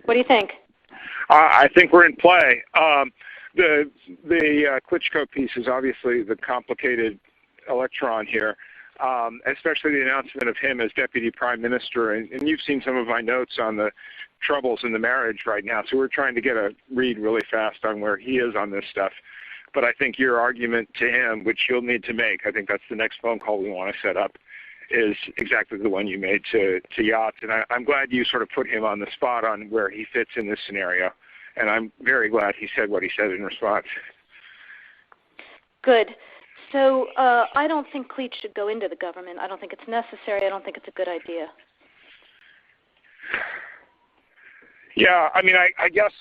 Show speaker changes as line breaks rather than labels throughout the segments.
What do you think?
I think we're in play. The Klitschko piece is obviously the complicated electron here, especially the announcement of him as deputy prime minister. And you've seen some of my notes on the troubles in the marriage right now, so we're trying to get a read really fast on where he is on this stuff. But I think your argument to him, which you'll need to make, I think that's the next phone call we want to set up, is exactly the one you made to Yachts. And I'm glad you sort of put him on the spot on where he fits in this scenario. And I'm very glad he said what he said in response.
Good. So I don't think Klitsch should go into the government. I don't think it's necessary. I don't think it's a good idea.
Yeah, I mean, I guess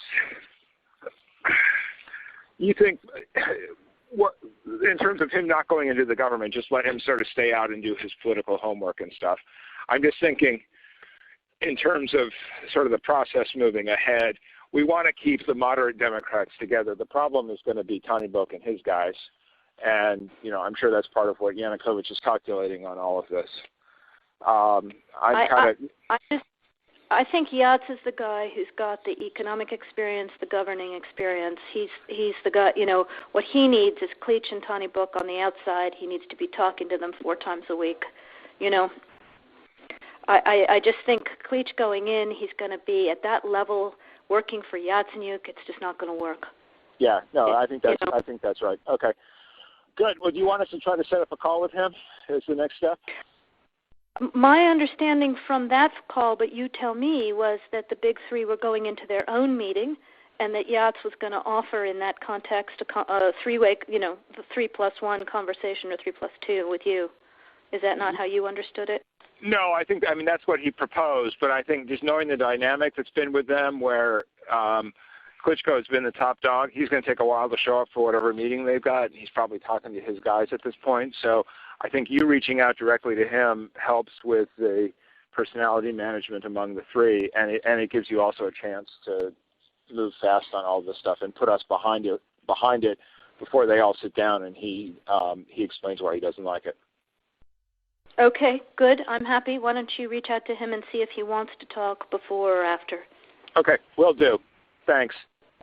you think, what, in terms of him not going into the government, just let him sort of stay out and do his political homework and stuff. I'm just thinking in terms of sort of the process moving ahead, we want to keep the moderate Democrats together. The problem is going to be Tony Book and his guys. And, you know, I'm sure that's part of what Yanukovych is calculating on all of this.
I think Yachts is the guy who's got the economic experience, the governing experience. He's the guy, you know, what he needs is Klitsch and Tony Book on the outside. He needs to be talking to them 4 times a week. You know, I just think Klitsch going in, he's going to be at that level working for Yatsenyuk. It's just not going to work.
Yeah, no, I think that's right. Okay. Good. Well, do you want us to try to set up a call with him as the next step?
My understanding from that call, but you tell me, was that the big three were going into their own meeting and that Yachts was going to offer in that context a three-way, you know, the 3+1 conversation or 3+2 with you. Is that not how you understood it?
No, I mean, that's what he proposed, but I think just knowing the dynamic that's been with them where Klitschko has been the top dog, he's going to take a while to show up for whatever meeting they've got, and he's probably talking to his guys at this point. So I think you reaching out directly to him helps with the personality management among the three, and it gives you also a chance to move fast on all this stuff and put us behind it before they all sit down and he explains why he doesn't like it.
Okay, good. I'm happy. Why don't you reach out to him and see if he wants to talk before or after?
Okay, will do. Thanks.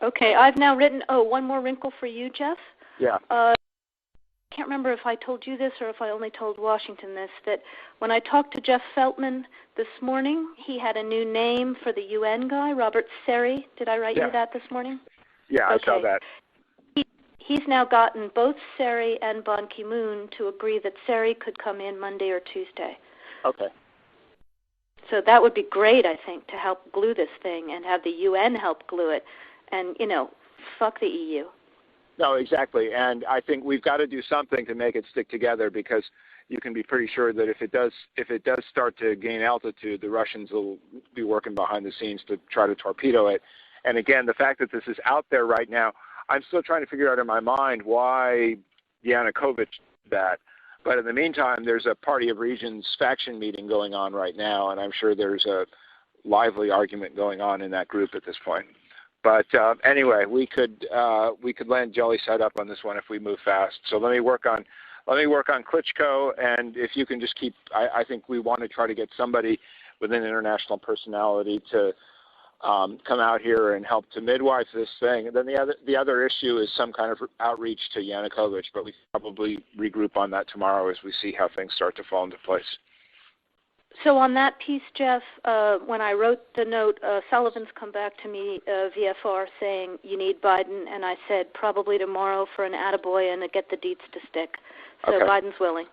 Okay, I've now written, one more wrinkle for you, Jeff.
Yeah.
I can't remember if I told you this or if I only told Washington this, that when I talked to Jeff Feltman this morning, he had a new name for the UN guy, Robert Seri. Did I write you that this morning?
Yeah, okay. I saw that.
He's now gotten both Seri and Ban Ki-moon to agree that Seri could come in Monday or Tuesday.
Okay.
So that would be great, I think, to help glue this thing and have the UN help glue it. And, you know, fuck the EU.
No, exactly. And I think we've got to do something to make it stick together, because you can be pretty sure that if it does start to gain altitude, the Russians will be working behind the scenes to try to torpedo it. And again, the fact that this is out there right now, I'm still trying to figure out in my mind why Yanukovych did that. But in the meantime, there's a Party of Regions faction meeting going on right now, and I'm sure there's a lively argument going on in that group at this point. But anyway, we could land jelly side up on this one if we move fast. So let me work on Klitschko, and if you can just keep, I think we want to try to get somebody with an international personality to come out here and help to midwife this thing. And then the other issue is some kind of outreach to Yanukovych, but we probably regroup on that tomorrow as we see how things start to fall into place.
So on that piece, Jeff, when I wrote the note, Sullivan's come back to me, VFR, saying you need Biden, and I said probably tomorrow for an attaboy and to get the deets to stick. So okay. Biden's willing.